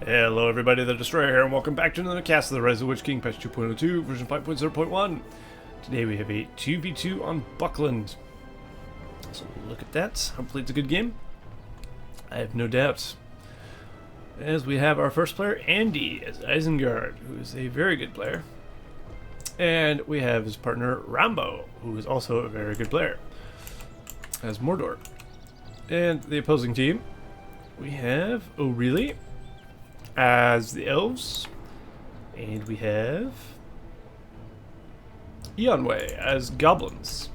Hello everybody, the Destroyer here, and welcome back to another cast of the Rise of the Witch King, patch 2.02, version 5.0.1. Today we have a 2v2 on Buckland. So look at that, hopefully it's a good game. I have no doubt. As we have our first player, Andy, as Isengard, who is a very good player. And we have his partner, RaMbO, who is also a very good player, as Mordor. And the opposing team, we have OhReaLLy as the Elves, and we have Eonwe as Goblins.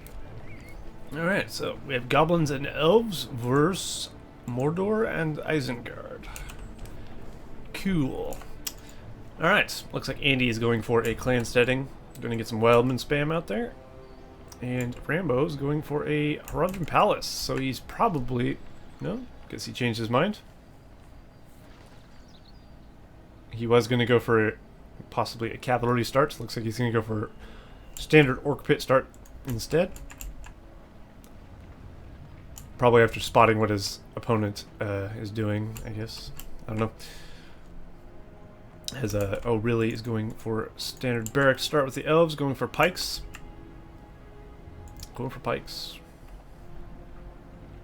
Alright, so we have Goblins and Elves versus Mordor and Isengard. Cool. Alright, looks like Andy is going for a clan steading. Going to get some Wildman spam out there. And RaMbO is going for a RotWK Palace, so he's probably... No? Guess he changed his mind. He was going to go for possibly a cavalry start. Looks like he's going to go for standard orc pit start instead. Probably after spotting what his opponent is doing, I guess. I don't know. As OhReaLLy is going for standard barracks start with the Elves, going for pikes. Going for pikes.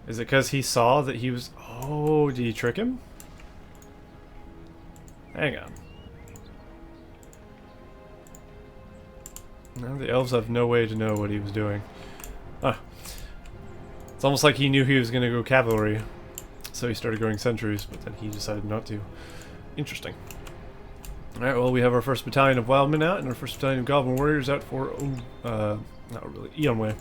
Is it because he saw that he was... Oh, did he trick him? Hang on. No, the Elves have no way to know what he was doing. Ah. It's almost like he knew he was going to go cavalry, so he started going sentries, but then he decided not to. Interesting. Alright, well, we have our first battalion of Wildmen out, and our first battalion of Goblin Warriors out for, not really, Eonwe,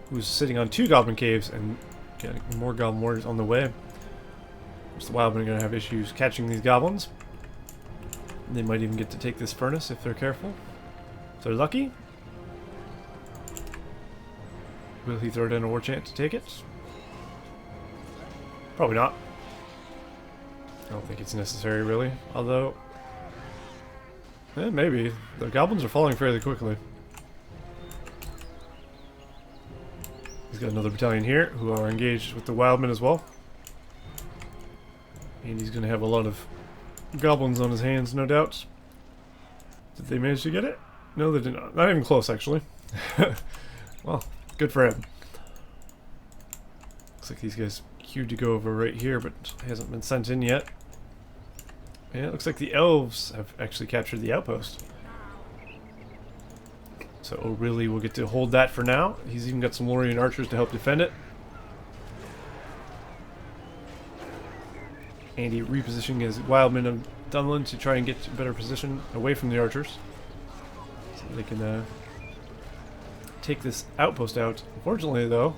who's sitting on 2 Goblin Caves and getting more Goblin Warriors on the way. The Wildmen are going to have issues catching these Goblins. They might even get to take this furnace if they're careful. If they're lucky. Will he throw down a war chant to take it? Probably not. I don't think it's necessary, really. Although... maybe. The Goblins are falling fairly quickly. He's got another battalion here who are engaged with the Wildmen as well. And he's going to have a lot of Goblins on his hands, no doubt. Did they manage to get it? No, they did not. Not even close, actually. Well, good for him. Looks like these guys queued to go over right here, but hasn't been sent in yet. Yeah, it looks like the Elves have actually captured the outpost. So OhReaLLy will get to hold that for now. He's even got some Lorien archers to help defend it. Andy repositioning his Wildmen of Dunland to try and get to a better position away from the archers, so they can take this outpost out. Unfortunately, though,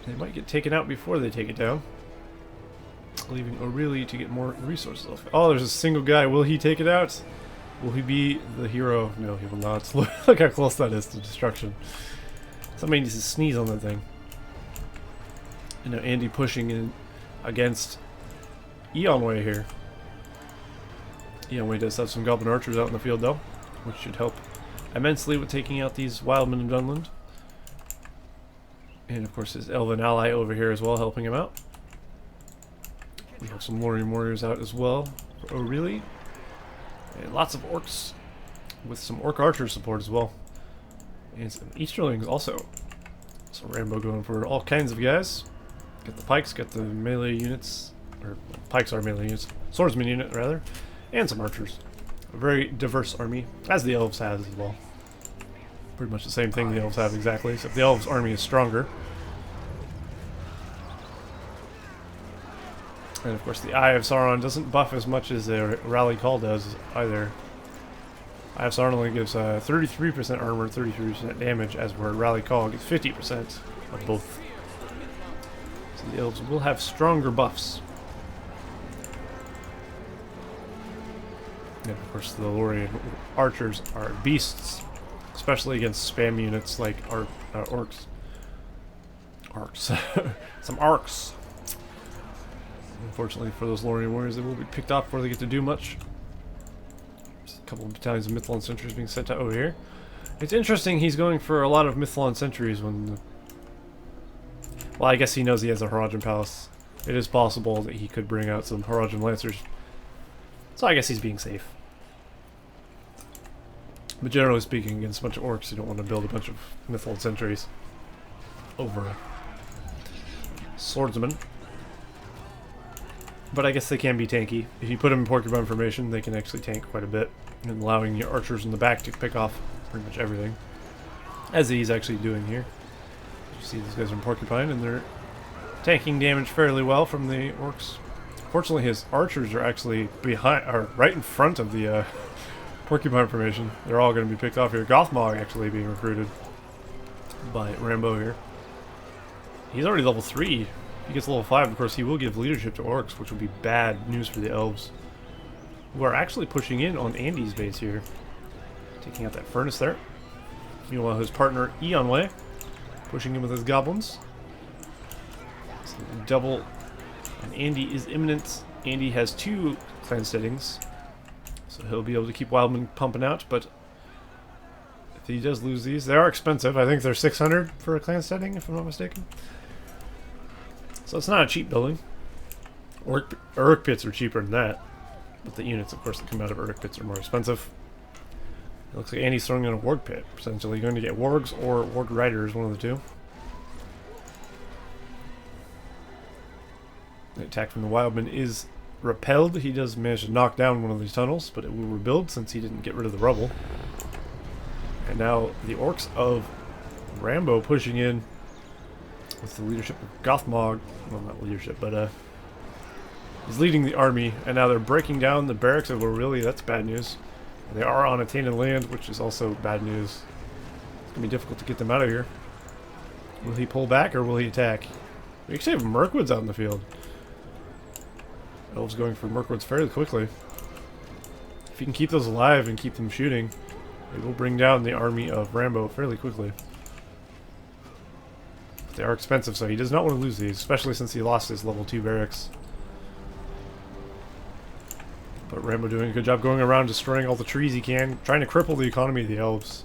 they might get taken out before they take it down, leaving OhReaLLy to get more resources off. Oh, there's a single guy. Will he take it out? Will he be the hero? No, he will not. Look how close that is to destruction. Somebody needs to sneeze on that thing. You know, Andy pushing in against Eonwe here. Eonwe does have some Goblin archers out in the field, though, which should help immensely with taking out these Wildmen of Dunland. And of course his Elven ally over here as well, helping him out. We have some Lorien warriors out as well for OhReaLLy. And lots of orcs with some orc archer support as well. And some Easterlings also. So RaMbO going for all kinds of guys. Got the pikes, got the melee units. Or pikes are melee units. Swordsman unit, rather. And some archers. A very diverse army, as the Elves has as well. Pretty much the same thing the Elves have exactly, except the Elves' army is stronger. And of course the Eye of Sauron doesn't buff as much as the Rally Call does either. Eye of Sauron only gives 33% armor, 33% damage, as where Rally Call gives 50% of both. So the Elves will have stronger buffs. And of course the Lorien archers are beasts, especially against spam units like orcs. Some arcs. Unfortunately for those Lorien warriors, they will be picked off before they get to do much. There's a couple of battalions of Mythalon sentries being sent out over here. It's interesting he's going for a lot of Mythalon sentries when... Well, I guess he knows he has a RotWK Palace. It is possible that he could bring out some RotWK Lancers So I guess he's being safe. But generally speaking, against a bunch of orcs, you don't want to build a bunch of Mythold sentries over swordsmen. But I guess they can be tanky. If you put them in porcupine formation, they can actually tank quite a bit, and allowing your archers in the back to pick off pretty much everything. As he's actually doing here. You see these guys are in porcupine, and they're tanking damage fairly well from the orcs. Fortunately, his archers are actually behind, or right in front of the porcupine formation. They're all going to be picked off here. Gothmog actually being recruited by RaMbO here. He's already level 3. He gets level 5, of course, he will give leadership to orcs, which would be bad news for the elves, who are actually pushing in on Andy's base here, taking out that furnace there. Meanwhile, his partner Eonwe pushing in with his goblins. So double, and Andy is imminent. Andy has 2 clan settings, so he'll be able to keep Wildman pumping out. But if he does lose these, they are expensive. I think they're 600 for a clan setting, if I'm not mistaken. So it's not a cheap building. Uruk pits are cheaper than that, but the units, of course, that come out of Uruk pits are more expensive. It looks like Andy's throwing in a warg pit. Essentially, going to get wargs or warg riders, one of the two. The attack from the Wildman is repelled. He does manage to knock down one of these tunnels, but it will rebuild since he didn't get rid of the rubble. And now the orcs of RaMbO pushing in with the leadership of Gothmog. Well, not leadership, but he's leading the army, and now they're breaking down the barracks of OhReaLLy. That's bad news. They are on attainted land, which is also bad news. It's going to be difficult to get them out of here. Will he pull back, or will he attack? We actually have Mirkwoods out in the field. Elves going for Mirkwoods fairly quickly. If you can keep those alive and keep them shooting, they will bring down the army of RaMbO fairly quickly. But they are expensive, so he does not want to lose these, especially since he lost his level 2 barracks. But RaMbO doing a good job going around destroying all the trees he can, trying to cripple the economy of the elves.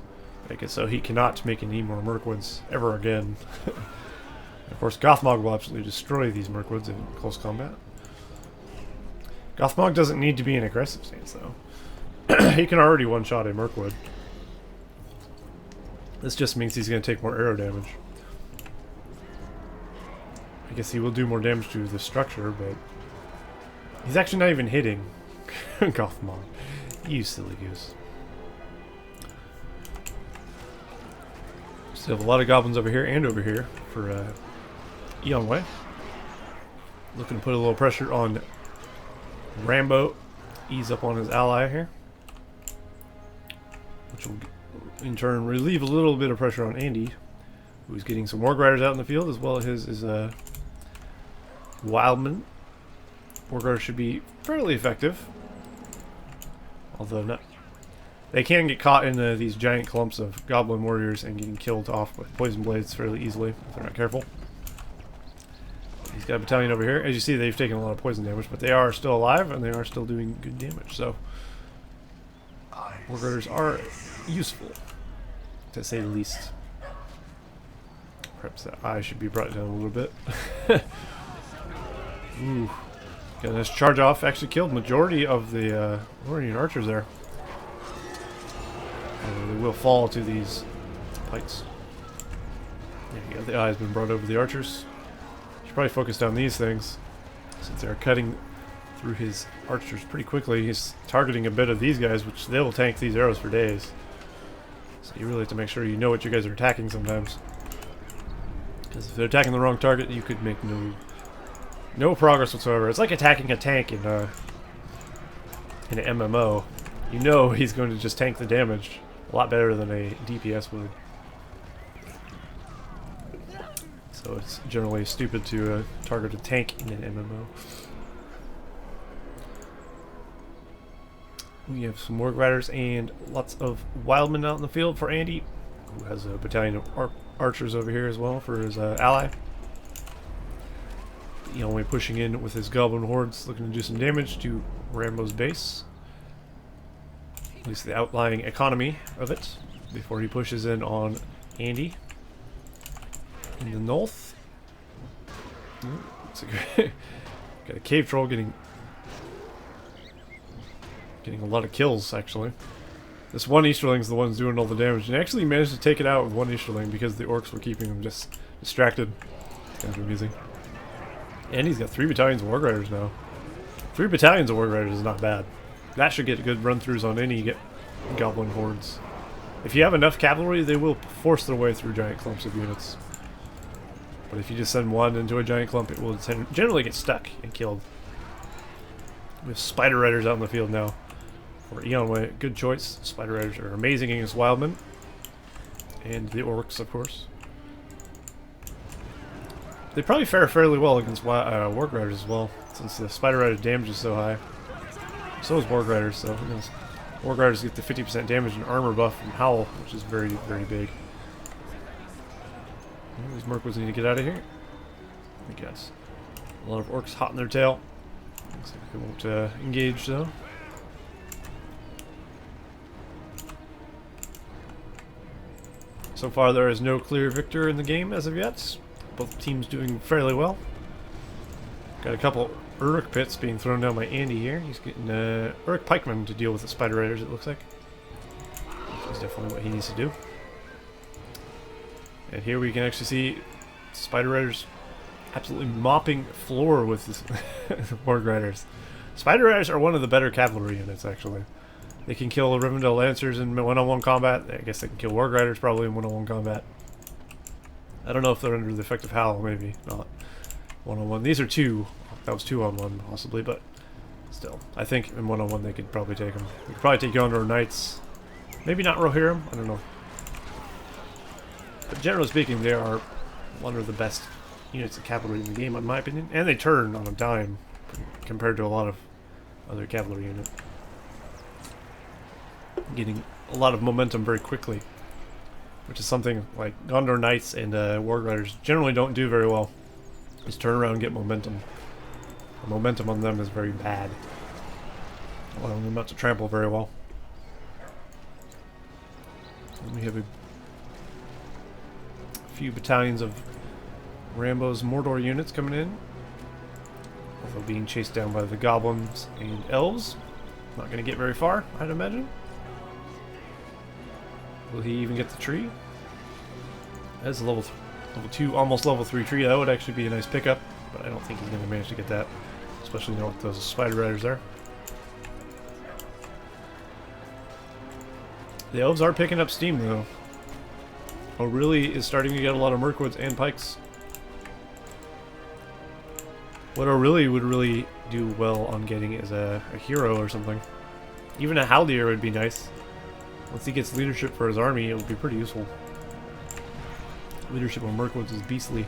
Make it so he cannot make any more Mirkwoods ever again. Of course, Gothmog will absolutely destroy these Mirkwoods in close combat. Gothmog doesn't need to be in aggressive stance, though. He can already one-shot a Mirkwood. This just means he's going to take more arrow damage. I guess he will do more damage to the structure, but he's actually not even hitting Gothmog. You silly goose. Still have a lot of goblins over here and over here for Eonwe. Looking to put a little pressure on RaMbO, ease up on his ally here, which will in turn relieve a little bit of pressure on Andy, who's getting some Warg Riders out in the field, as well as his Wildman. Warg Riders should be fairly effective, although not. They can get caught in these giant clumps of Goblin warriors and getting killed off with poison blades fairly easily if they're not careful. He's got a battalion over here. As you see, they've taken a lot of poison damage, but they are still alive and they are still doing good damage. So, Warg Riders are useful, to say the least. Perhaps that eye should be brought down a little bit. Ooh, got a nice charge off. Actually killed majority of the Warrior archers there. They will fall to these pikes. There you go. The eye has been brought over the archers. Probably focus on these things, since they're cutting through his archers pretty quickly. He's targeting a bit of these guys, which they will tank these arrows for days. So you really have to make sure you know what you guys are attacking sometimes, because if they're attacking the wrong target, you could make no progress whatsoever. It's like attacking a tank in an MMO. You know he's going to just tank the damage a lot better than a DPS would. So it's generally stupid to target a tank in an MMO. We have some Warg Riders and lots of Wildmen out in the field for Andy, who has a battalion of archers over here as well for his ally. Eonwe pushing in with his Goblin hordes, looking to do some damage to RaMbO's base. At least the outlying economy of it, before he pushes in on Andy. In the north, got a cave troll getting Getting a lot of kills, actually. This one Easterling's the one who's doing all the damage, and actually managed to take it out with one Easterling because the orcs were keeping him just distracted. It's kind of amusing. And he's got 3 battalions of Warg Riders now. 3 battalions of Warg Riders is not bad. That should get good run-throughs on any Goblin hordes. If you have enough cavalry, they will force their way through giant clumps of units. But if you just send one into a giant clump, it will generally get stuck and killed. We have Spider Riders out in the field now. For Eonwe, good choice. Spider Riders are amazing against Wildmen. And the Orcs, of course. They probably fare fairly well against Warg Riders as well, since the Spider Rider damage is so high. So is Warg Riders, so Warg Riders get the 50% damage and armor buff from Howl, which is very, very big. Well, these Mirkwoods need to get out of here. I guess. A lot of orcs hot in their tail. Looks like they won't engage though. So far there is no clear victor in the game as of yet. Both teams doing fairly well. Got a couple Uruk pits being thrown down by Andy here. He's getting Uruk pikemen to deal with the Spider Raiders, it looks like. That's definitely what he needs to do. And here we can actually see Spider Raiders absolutely mopping floor with this Warg Riders. Spider Riders are one of the better cavalry units, actually. They can kill Rivendell Lancers in one-on-one combat. I guess they can kill Warg Riders probably in one-on-one combat. I don't know if they're under the effect of Howl, maybe not. One-on-one. These are 2. That was 2-on-1 possibly, but still. I think in one-on-one they could probably take them. We could probably take Gondor Knights. Maybe not Rohirrim, I don't know. But generally speaking, they are one of the best units of cavalry in the game, in my opinion. And they turn on a dime compared to a lot of other cavalry units. Getting a lot of momentum very quickly, which is something like Gondor Knights and Warg Riders generally don't do very well. Just turn around and get momentum. The momentum on them is very bad, allowing them not to trample very well. And we have a few battalions of RaMbO's Mordor units coming in, although being chased down by the Goblins and Elves. Not going to get very far, I'd imagine. Will he even get the tree? That's a level 2, almost level 3 tree. That would actually be a nice pickup, but I don't think he's going to manage to get that, especially with those Spider Riders there. The Elves are picking up steam, though. OhReaLLy is starting to get a lot of Mirkwoods and Pikes. What OhReaLLy would really do well on getting is a hero or something. Even a Haldir would be nice. Once he gets leadership for his army, it would be pretty useful. Leadership on Mirkwoods is beastly.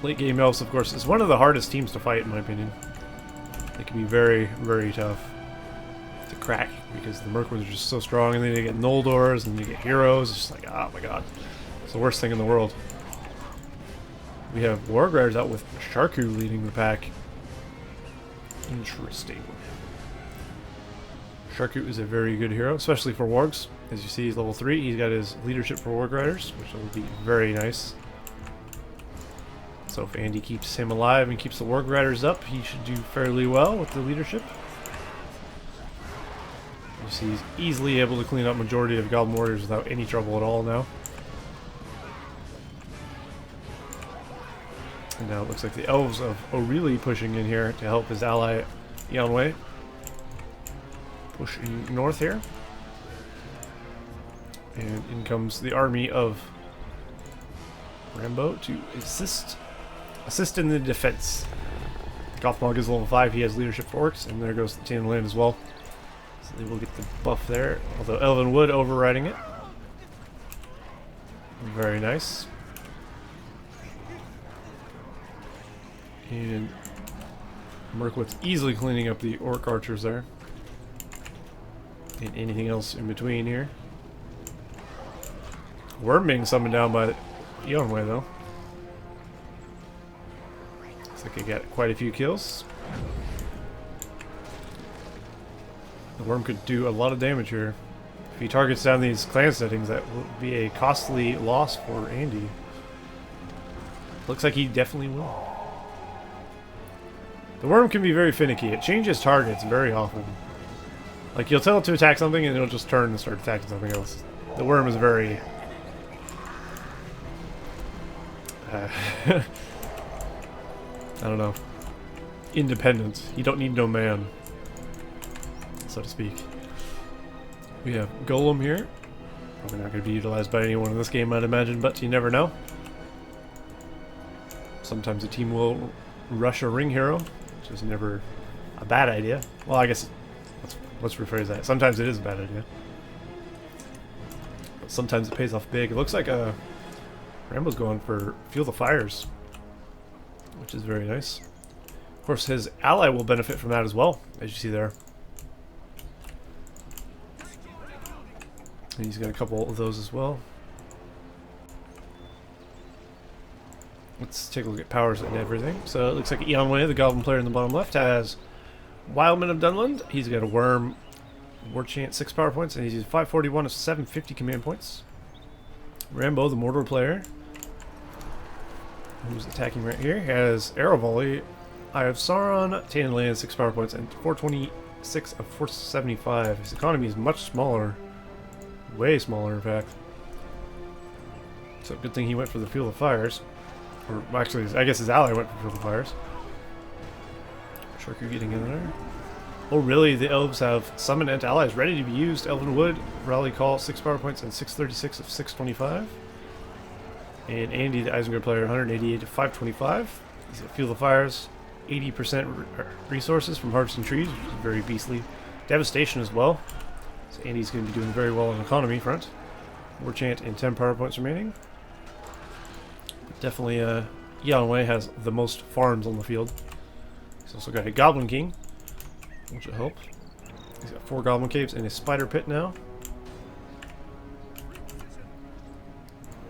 Late game Elves, of course, is one of the hardest teams to fight, in my opinion. They can be very, very tough to crack because the Mirkwoods are just so strong, and then you get Noldors, and you get heroes. It's just like, oh my god. It's the worst thing in the world. We have Warg Riders out with Sharku leading the pack. Interesting. Sharku is a very good hero, especially for Wargs. As you see, he's level 3. He's got his leadership for Warg Riders, which will be very nice. So if Andy keeps him alive and keeps the Warg Riders up, he should do fairly well with the leadership. You see, he's easily able to clean up majority of Goblin Warriors without any trouble at all now. And now it looks like the Elves of OhReaLLy pushing in here to help his ally Eonwe. Pushing north here. And in comes the army of RaMbO to assist in the defense. Gothmog is level 5, he has leadership for orcs, and there goes the Tin Land as well. So they will get the buff there, although Elven Wood overriding it. Very nice. And Mirkwood's easily cleaning up the orc archers there. And anything else in between here. Worm being summoned down by Eonwe though. Looks like he got quite a few kills. The worm could do a lot of damage here. If he targets down these clan settings, that will be a costly loss for Andy. Looks like he definitely will. The worm can be very finicky. It changes targets very often. Like, you'll tell it to attack something and it'll just turn and start attacking something else. The worm is very... I don't know. Independent. You don't need no man, so to speak. We have Golem here. Probably not going to be utilized by anyone in this game, I'd imagine, but you never know. Sometimes a team will rush a ring hero, which is never a bad idea. Well, I guess let's rephrase that. Sometimes it is a bad idea, but sometimes it pays off big. It looks like RaMbO's going for Fuel the Fires, which is very nice. Of course, his ally will benefit from that as well, as you see there. And he's got a couple of those as well. Let's take a look at powers and everything. So it looks like Eonwe, the Goblin player in the bottom left, has Wildman of Dunland. He's got a Worm, War Chant, 6 power points, and he's used 541 of 750 command points. RaMbO, the Mordor player, who's attacking right here, has Arrow Volley, Eye of Sauron, Tainted Land, 6 power points, and 426 of 475. His economy is much smaller. Way smaller, in fact. So good thing he went for the Fuel of Fires. Or actually, I guess his ally went for Fuel of Fires. Sharky getting in there. Oh, really? The Elves have Summon Ent allies ready to be used. Elven Wood, Rally Call, 6 power points, and 636 of 625. And Andy, the Isengard player, 188 of 525. He's got Fuel of Fires, 80% resources from Harvesting Trees, which is very beastly. Devastation as well. So Andy's going to be doing very well on the economy front. War Chant and 10 power points remaining. But definitely, Eonwe has the most farms on the field. He's also got a Goblin King, which will help. He's got 4 Goblin Caves and a Spider Pit now.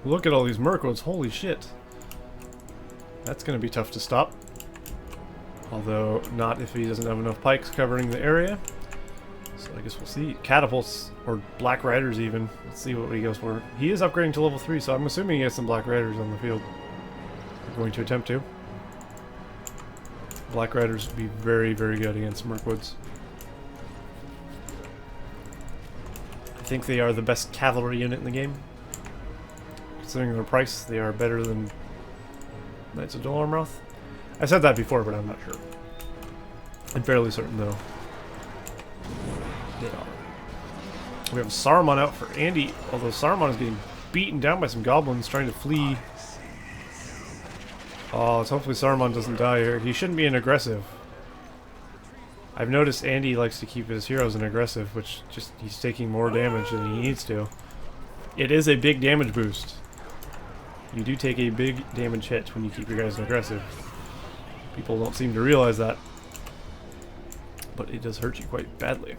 Look at all these Mirkwods, holy shit. That's going to be tough to stop. Although, not if he doesn't have enough pikes covering the area. So I guess we'll see. Catapults, or Black Riders even. Let's see what he goes for. He is upgrading to level 3, so I'm assuming he has some Black Riders on the field. We're going to attempt to. Black Riders would be very, very good against Mirkwoods. I think they are the best cavalry unit in the game. Considering their price, they are better than Knights of Dol Amroth. I said that before, but I'm not sure. I'm fairly certain, though. They are. We have Saruman out for Andy, although Saruman is getting beaten down by some goblins trying to flee. Oh, let's hopefully Saruman doesn't die here. He shouldn't be an aggressive. I've noticed Andy likes to keep his heroes in aggressive, which just he's taking more damage than he needs to. It is a big damage boost. You do take a big damage hit when you keep your guys in aggressive. People don't seem to realize that. But it does hurt you quite badly.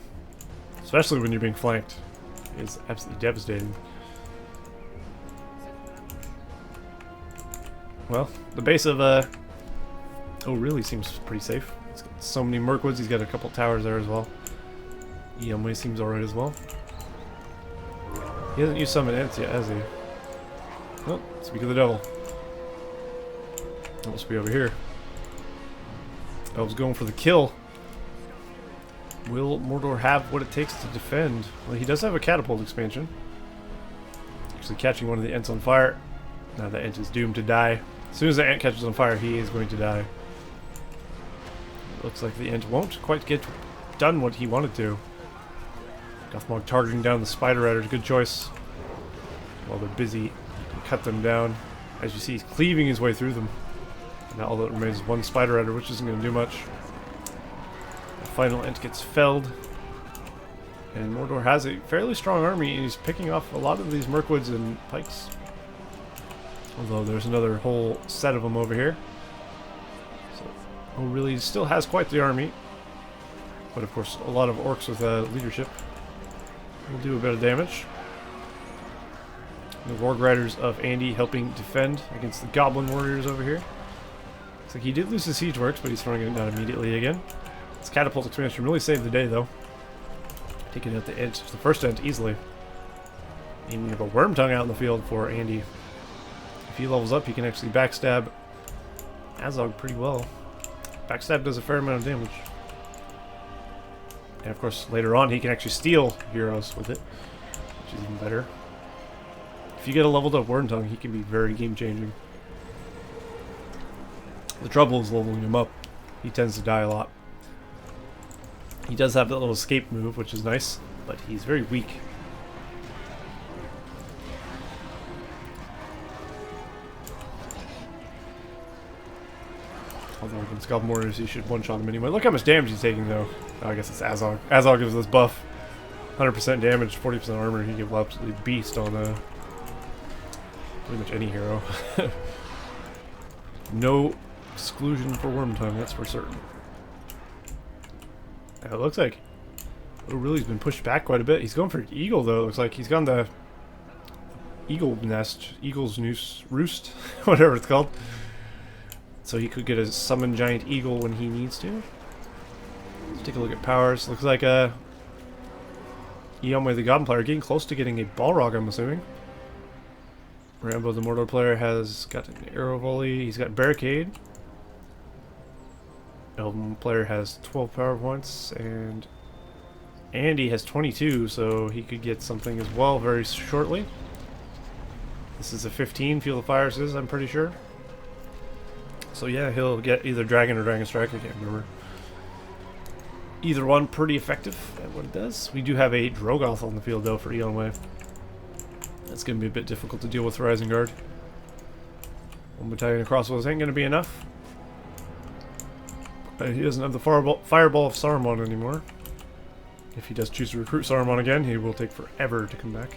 Especially when you're being flanked. It's absolutely devastating. Well, the base of OhReaLLy seems pretty safe. He's got so many Mirkwoods, he's got a couple towers there as well. Eonwe seems alright as well. He hasn't used Summon Ents yet, has he? Oh, speak of the devil. It must be over here. Elves going for the kill. Will Mordor have what it takes to defend? Well, he does have a catapult expansion. Actually catching one of the Ents on fire. Now the Ent is doomed to die. As soon as the Ent catches on fire, he is going to die. It looks like the Ent won't quite get done what he wanted to. Gothmog targeting down the Spider Riders, good choice. While they're busy, he can cut them down. As you see, he's cleaving his way through them. And now all that remains is one Spider Rider, which isn't going to do much. The final Ent gets felled. And Mordor has a fairly strong army, and he's picking off a lot of these Mirkwoods and pikes. Although there's another whole set of them over here. So OhReaLLy still has quite the army. But of course, a lot of orcs with leadership will do a bit of damage. The Warg Riders of Andy helping defend against the Goblin Warriors over here. Looks like he did lose his siege works, but he's throwing it down immediately again. This catapult expansion really saved the day, though. Taking out the Ent, the first Ent, easily. And we have a Worm Tongue out in the field for Andy. If he levels up, he can actually backstab Azog pretty well. Backstab does a fair amount of damage. And of course, later on, he can actually steal heroes with it, which is even better. If you get a leveled up Wormtongue, he can be very game-changing. The trouble is leveling him up. He tends to die a lot. He does have that little escape move, which is nice, but he's very weak. Although against Goblin Warriors, he should one-shot him anyway. Look how much damage he's taking, though. Oh, I guess it's Azog. Azog gives this buff. 100% damage, 40% armor. He can absolutely beast on pretty much any hero. No exclusion for Wormtongue, that's for certain. It looks like OhReaLLy's been pushed back quite a bit. He's going for Eagle, though. It looks like he's gone the Eagle Nest, Eagle's Noose Roost, whatever it's called. So he could get a summon giant eagle when he needs to. Let's take a look at powers. Looks like Eonwe, the Goblin player, getting close to getting a Balrog, I'm assuming. RaMbO, the Mordor player, has got an arrow volley. He's got barricade. Elven player has 12 power points, and Andy has 22, so he could get something as well very shortly. This is a 15 Field of Fires is, I'm pretty sure. So yeah, he'll get either Dragon or Dragon Strike, I can't remember. Either one pretty effective at what it does. We do have a Drogoth on the field though for Eonwe. That's going to be a bit difficult to deal with for Isengard. One battalion of crossbows ain't going to be enough. He doesn't have the Fireball of Saruman anymore. If he does choose to recruit Saruman again, he will take forever to come back.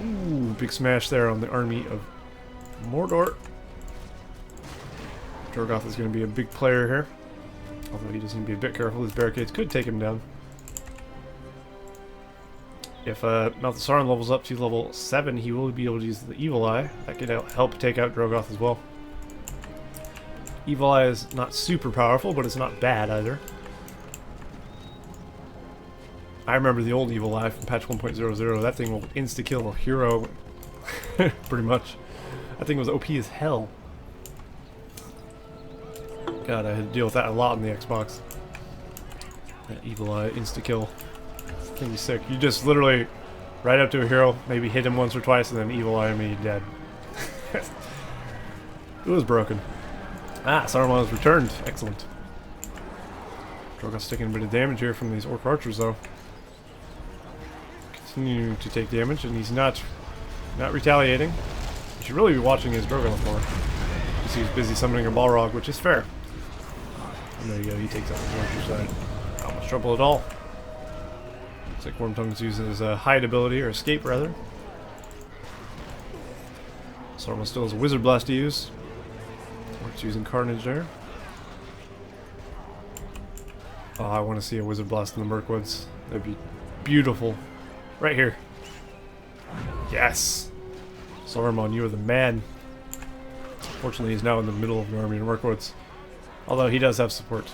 Ooh, big smash there on the army of Mordor. Drogoth is going to be a big player here. Although he does need to be a bit careful. His barricades could take him down. If Malthasaran levels up to level 7, he will be able to use the Evil Eye. That could help take out Drogoth as well. Evil Eye is not super powerful, but it's not bad either. I remember the old Evil Eye from patch 1.00. That thing will insta-kill a hero. Pretty much. That thing was OP as hell. God, I had to deal with that a lot on the Xbox. That Evil Eye insta-kill. This thing is sick. You just literally ride up to a hero, maybe hit him once or twice, and then Evil Eye me dead. It was broken. Ah, Saruman has returned. Excellent. Drogoth's taking a bit of damage here from these Orc Archers, though. Continue to take damage, and he's not retaliating. You should really be watching his Drogoth more. Because he's busy summoning a Balrog, which is fair. And there you go, he takes out the Archer side. Not much trouble at all. Looks like Wormtongue's using his hide ability, or escape rather. Saruman still has a Wizard Blast to use. Orc's using Carnage there. Oh, I want to see a Wizard Blast in the Mirkwoods. That'd be beautiful. Right here. Yes! Saruman, you are the man. Fortunately, he's now in the middle of an army in Mirkwoods. Although he does have support.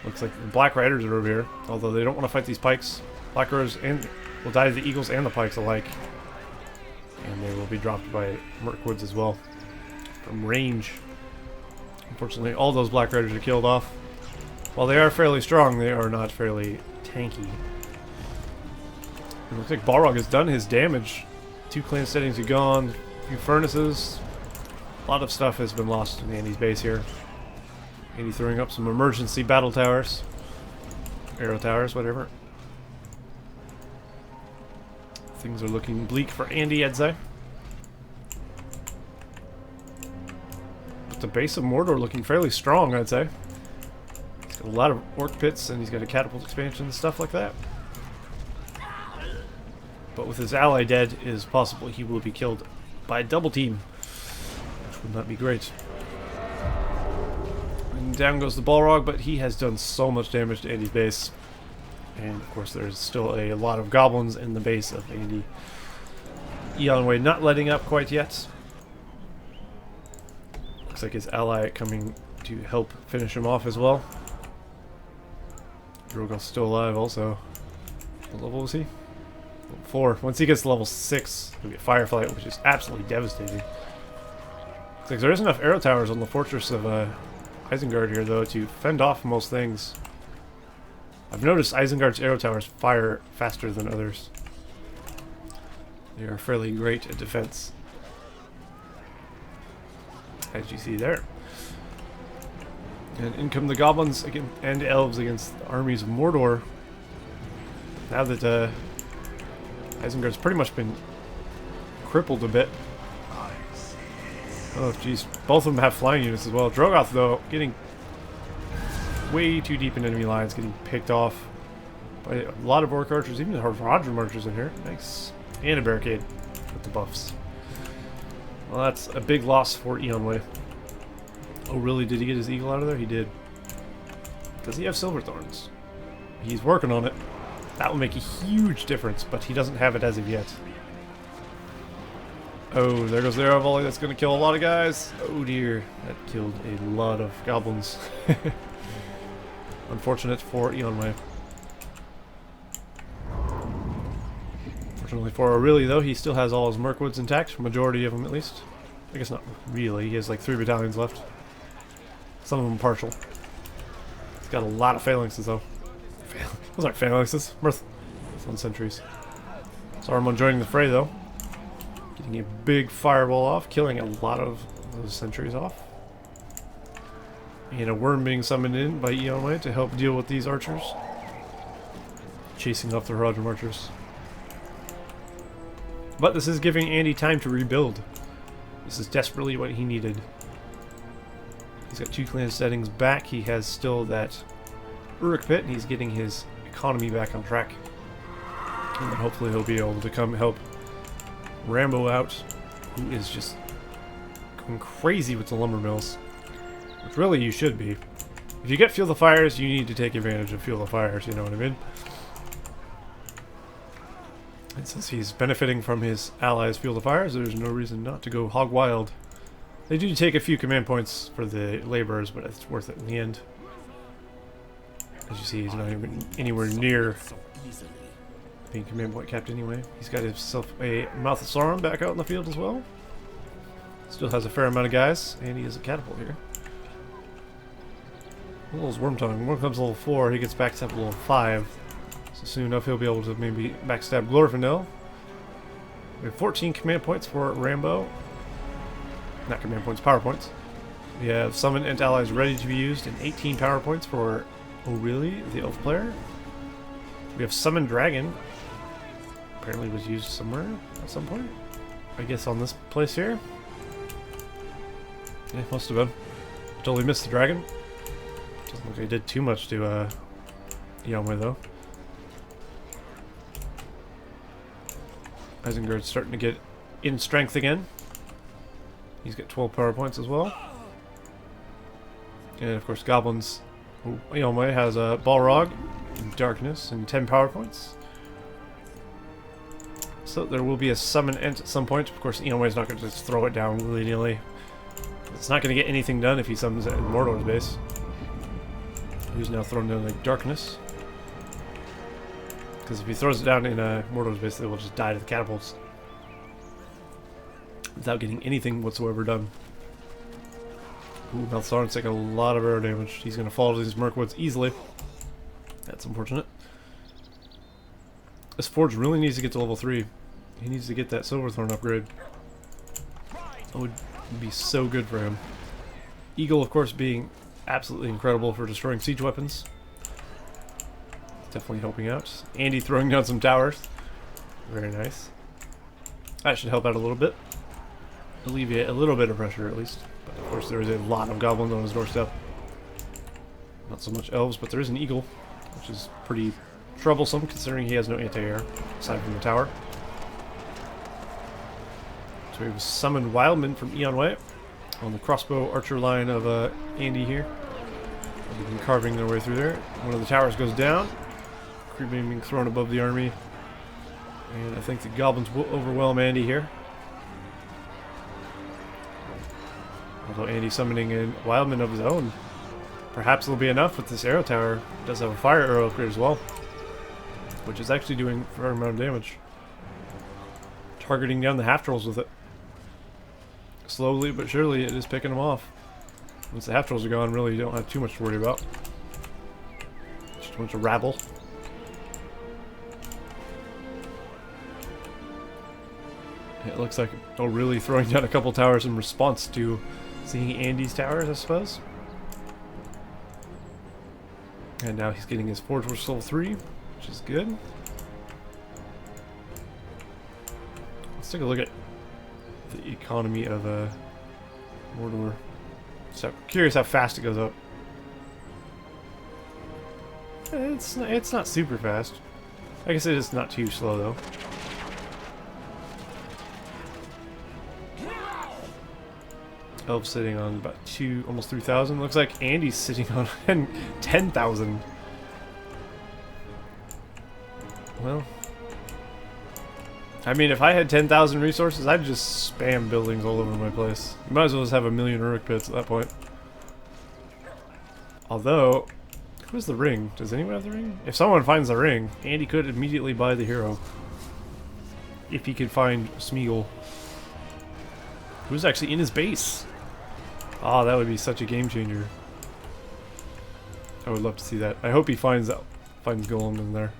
Looks like the Black Riders are over here. Although they don't want to fight these pikes. Black Riders will die to the Eagles and the pikes alike. And they will be dropped by Mirkwoods as well. From range. Unfortunately, all those Black Riders are killed off. While they are fairly strong, they are not fairly tanky. It looks like Balrog has done his damage. 2 clan settings are gone. A few furnaces. A lot of stuff has been lost in Andy's base here. Andy throwing up some emergency battle towers. Arrow towers, whatever. Things are looking bleak for Andy, I'd say. But the base of Mordor looking fairly strong, I'd say. He's got a lot of orc pits, and he's got a catapult expansion and stuff like that. But with his ally dead, it is possible he will be killed by a double team. Which would not be great. And down goes the Balrog, but he has done so much damage to Andy's base. And of course there's still a lot of goblins in the base of Andy. Eonwe not letting up quite yet. Looks like his ally coming to help finish him off as well. Drogoth's still alive also. What level was he? Level 4. Once he gets to level 6, he'll get Fireflight, which is absolutely devastating. Looks like there isn't enough arrow towers on the fortress of Isengard here, though, to fend off most things. I've noticed Isengard's arrow towers fire faster than others. They are fairly great at defense, as you see there. And in come the Goblins and Elves against the armies of Mordor. Now that Isengard's pretty much been crippled a bit. Oh, jeez. Both of them have flying units as well. Drogoth, though, getting way too deep in enemy lines, getting picked off by a lot of Orc archers, even the Haradrim archers in here. Nice. And a barricade with the buffs. Well, that's a big loss for Eonwe. Oh, really? Did he get his eagle out of there? He did. Does he have silver thorns? He's working on it. That will make a huge difference, but he doesn't have it as of yet. Oh, there goes the arrow volley. That's going to kill a lot of guys. Oh dear, that killed a lot of goblins. Unfortunate for Eonwe. Fortunately for OhReaLLy, though, he still has all his Mirkwoods intact, majority of them at least. I guess not really. He has like 3 battalions left. Some of them partial. He's got a lot of phalanxes, though. Those aren't phalanxes. Mirth. Sun sentries. Saruman joining the fray, though. Getting a big fireball off, killing a lot of those sentries off. And a worm being summoned in by Eonwe to help deal with these archers. Chasing off the Haradrim archers. But this is giving Andy time to rebuild. This is desperately what he needed. He's got 2 clan settings back. He has still that Uruk pit, and he's getting his economy back on track. And then hopefully he'll be able to come help RaMbO out, who is just going crazy with the lumber mills. Which really you should be. If you get Fuel the Fires, you need to take advantage of Fuel the Fires, you know what I mean? And since he's benefiting from his allies' Fuel the Fires, there's no reason not to go hog wild. They do take a few command points for the laborers, but it's worth it in the end. As you see, he's not even anywhere near being command point capped anyway. He's got himself a Mouth of Sauron back out in the field as well. Still has a fair amount of guys, and he has a catapult here. Little Wormtongue. One comes level 4, he gets backstabbed to level 5. So soon enough he'll be able to maybe backstab Glorfindel. We have 14 command points for RaMbO. Not command points, power points. We have Summon Ent Allies ready to be used, and 18 power points for OhReaLLy, the elf player. We have Summon Dragon. Apparently was used somewhere at some point. I guess on this place here. Yeah, must have been. Totally missed the dragon. Doesn't look like I did too much to Eonwe though. Isengard's starting to get in strength again. He's got 12 power points as well. And of course Goblins. Eonwe has a Balrog, Darkness, and 10 power points. So there will be a Summon Ent at some point. Of course Eonwe's not going to just throw it down willy-nilly. It's not going to get anything done if he summons it in Mordor's base. Who's now thrown down like Darkness. Because if he throws it down in Mordor's base, they will just die to the catapults. Without getting anything whatsoever done. Ooh, Mouth of Sauron's taking a lot of arrow damage. He's going to fall to these Mirkwoods easily. That's unfortunate. This Forge really needs to get to level 3. He needs to get that Silverthorn upgrade. That would be so good for him. Eagle, of course, being absolutely incredible for destroying siege weapons. Definitely helping out. Andy throwing down some towers. Very nice. That should help out a little bit. Alleviate a little bit of pressure at least. But of course there is a lot of goblins on his doorstep. Not so much elves, but there is an eagle, which is pretty troublesome considering he has no anti-air aside from the tower. So we have summoned Wildman from Eonwe on the crossbow archer line of Andy here. They've been carving their way through there. One of the towers goes down. Crippling being thrown above the army. And I think the goblins will overwhelm Andy here. Although Andy's summoning in Wildman of his own. Perhaps it'll be enough with this arrow tower. It does have a fire arrow upgrade as well. Which is actually doing a fair amount of damage. Targeting down the half trolls with it. slowly but surely it is picking them off. Once the half trolls are gone, really you don't have too much to worry about. Just a bunch of rabble. It looks like really throwing down a couple towers in response to seeing Andy's towers, I suppose. And now he's getting his Forge Works level 3, which is good. Let's take a look at the economy of Mordor. So curious how fast it goes up. It's not super fast. Like I said, it's not too slow though. Elves sitting on about almost 3,000. Looks like Andy's sitting on 10,000. Well, I mean, if I had 10,000 resources, I'd just spam buildings all over my place. You might as well just have a million Uruk pits at that point. Although, who's the ring? Does anyone have the ring? If someone finds the ring, Andy could immediately buy the hero. If he could find Smeagol. Who's actually in his base? Oh, that would be such a game changer. I would love to see that. I hope he finds Golem in there.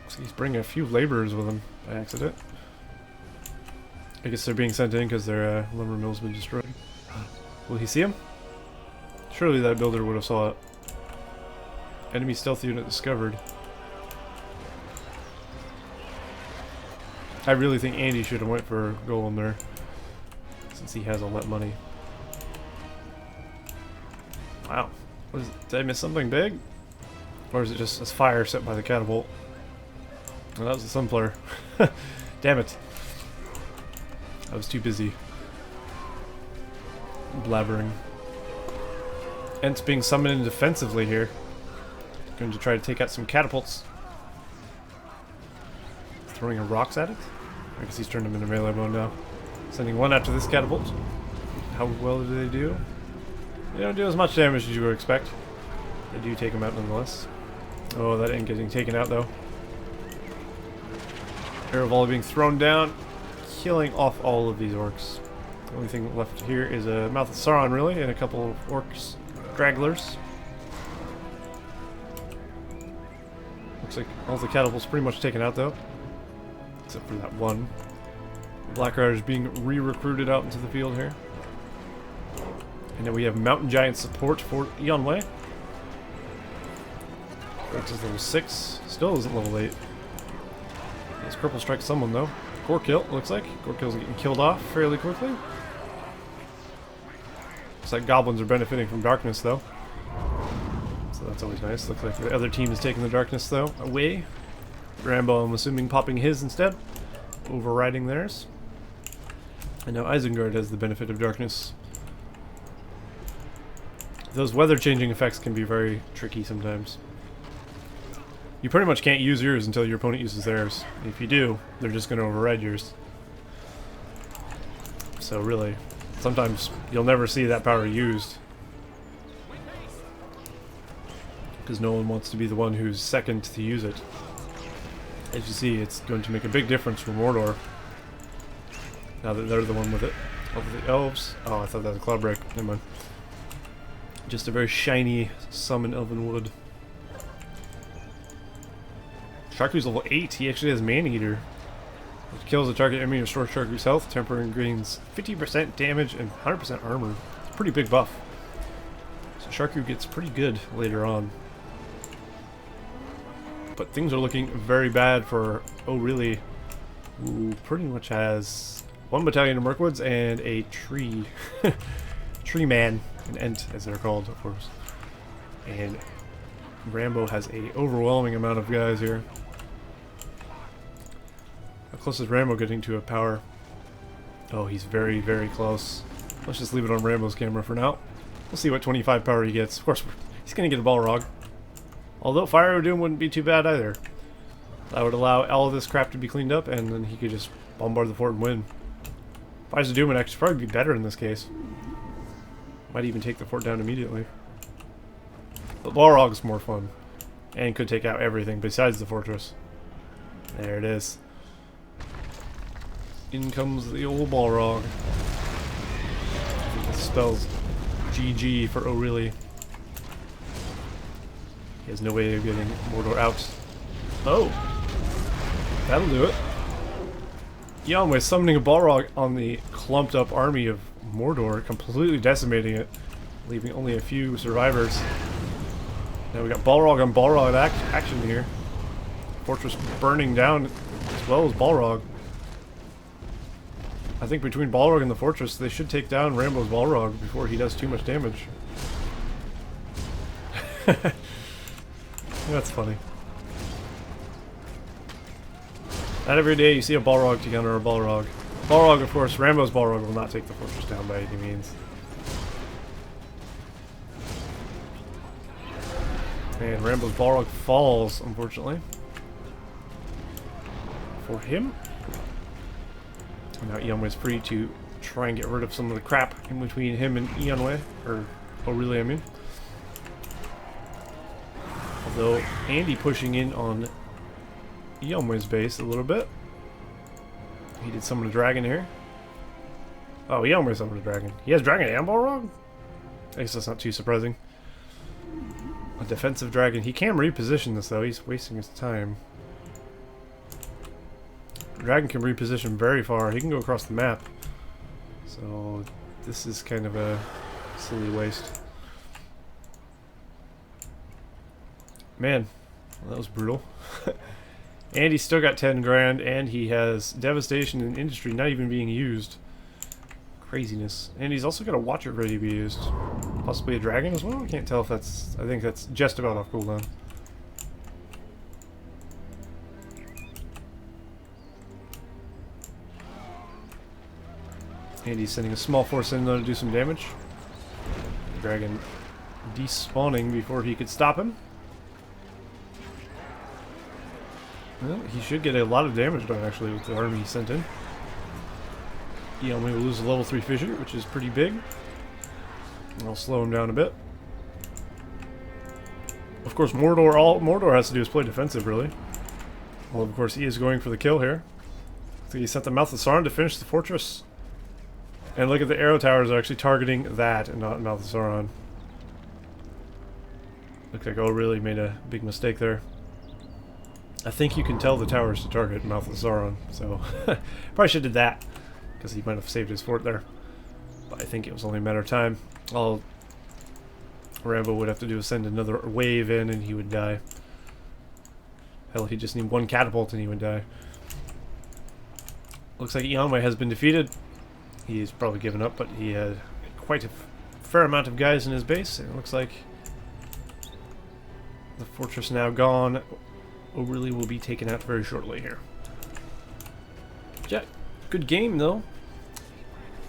Looks like he's bringing a few laborers with him by accident. I guess they're being sent in because their lumber mill's been destroyed. Will he see him? Surely that builder would have saw it. Enemy stealth unit discovered. I really think Andy should have went for Golem there, since he has all that money. Wow. Did I miss something big? Or is it just a fire set by the catapult? Well, that was the Sunflare. Damn it. I was too busy blabbering. Ents being summoned in defensively here. Going to try to take out some catapults. Throwing rocks at it? I guess he's turned them into melee mode now. Sending one after this catapult. How well do they do? They don't do as much damage as you would expect. They do take them out nonetheless. Oh, that ain't getting taken out though. Arrow volley being thrown down, killing off all of these orcs. The only thing left here is a Mouth of Sauron, really, and a couple of orcs, dragglers. Looks like all the catapults pretty much taken out though, except for that one. Black Riders being re-recruited out into the field here. And then we have Mountain Giant support for Eonwe. That's his level 6. Still isn't level 8. Let's cripple strike someone though. Gore kill, looks like. Gore kill's getting killed off fairly quickly. Looks like goblins are benefiting from darkness though. So that's always nice. Looks like the other team is taking the darkness though away. RaMbO, I'm assuming, popping his instead. Overriding theirs. And now Isengard has the benefit of darkness. Those weather changing effects can be very tricky sometimes. You pretty much can't use yours until your opponent uses theirs. If you do, they're just going to override yours. So really, sometimes you'll never see that power used. Because no one wants to be the one who's second to use it. As you see, it's going to make a big difference for Mordor. Now that they're the one with it. Over the Elves. Oh, I thought that was a cloud break. Never mind. Just a very shiny summon elven wood. Sharku's level 8. He actually has Man-Eater, which kills a target enemy and restores Sharku's health, tempering gains 50% damage and 100% armor. It's a pretty big buff. So Sharku gets pretty good later on. But things are looking very bad for OhReaLLy, who pretty much has 1 battalion of Mirkwoods and a tree. Tree man. An Ent, as they're called, of course. And RaMbO has a overwhelming amount of guys here. How close is RaMbO getting to a power? Oh, he's very, very close. Let's just leave it on RaMbO's camera for now. We'll see what 25 power he gets. Of course, he's going to get a Balrog. Although Fire Doom wouldn't be too bad either. That would allow all of this crap to be cleaned up, and then he could just bombard the fort and win. Fire Doom would actually probably be better in this case. Might even take the fort down immediately. But Balrog's more fun. And could take out everything besides the fortress. There it is. In comes the old Balrog. I think this spells GG for OhReaLLy. He has no way of getting Mordor out. Oh! That'll do it. Eonwe summoning a Balrog on the clumped up army of Mordor, completely decimating it, leaving only a few survivors. Now we got Balrog on Balrog action here. Fortress burning down as well as Balrog. I think between Balrog and the fortress, they should take down RaMbO's Balrog before he does too much damage. That's funny. Not every day you see a Balrog to counter a Balrog. Balrog, of course, RaMbO's Balrog will not take the fortress down by any means. And RaMbO's Balrog falls, unfortunately. For him. And now Eonwe is free to try and get rid of some of the crap in between him and Eonwe. Or OhReaLLy, I mean. Although, Andy pushing in on Eonwe's base a little bit. He did summon a dragon here. Oh, Eonwe summoned a dragon. He has dragon and Balrog? I guess that's not too surprising. A defensive dragon. He can reposition this though. He's wasting his time. Dragon can reposition very far. He can go across the map. So this is kind of a silly waste. Man, well, that was brutal. And he's still got 10 grand, and he has Devastation in Industry not even being used. Craziness. And he's also got a Watcher ready to be used. Possibly a dragon as well? I can't tell if that's... I think that's just about off cooldown. And he's sending a small force in though to do some damage. The dragon despawning before he could stop him. Well, he should get a lot of damage done actually with the army he sent in. Eonwe will lose a level 3 fissure, which is pretty big. I'll slow him down a bit. Of course, Mordor, all Mordor has to do is play defensive, really. Well, of course, he is going for the kill here. So he sent the Mouth of Sauron to finish the fortress. And look at the arrow towers are actually targeting that and not Mouth of Sauron. Looks like OhReaLLy made a big mistake there. I think you can tell the towers to target Mouth of Sauron, so probably should have did that, because he might have saved his fort there. But I think it was only a matter of time. All RaMbO would have to do is send another wave in and he would die. Hell, he just need one catapult and he would die. Looks like Eonwe has been defeated. He's probably given up, but he had quite a fair amount of guys in his base. And it looks like the fortress now gone. OhReaLLy will be taken out very shortly here. Yeah, good game though.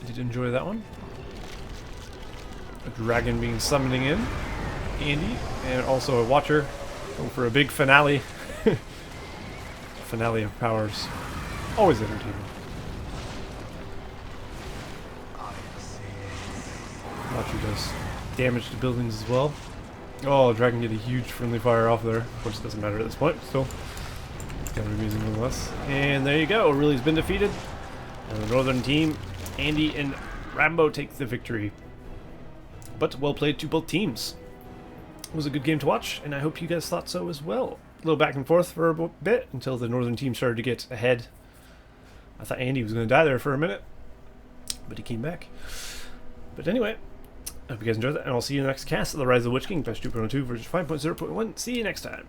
I did enjoy that one. A dragon being summoning in, Andy, and also a Watcher going for a big finale. Finale of powers. Always entertaining. Watcher does damage to buildings as well. Oh, dragon get a huge friendly fire off there. Of course, it doesn't matter at this point. Still, it's kind of amusing nonetheless. And there you go. OhReaLLy's been defeated. And the northern team, Andy and RaMbO, take the victory. But well played to both teams. It was a good game to watch, and I hope you guys thought so as well. A little back and forth for a bit until the northern team started to get ahead. I thought Andy was going to die there for a minute, but he came back. But anyway, I hope you guys enjoyed that, and I'll see you in the next cast of the Rise of the Witch King, patch 2.02 version 5.0.1. See you next time.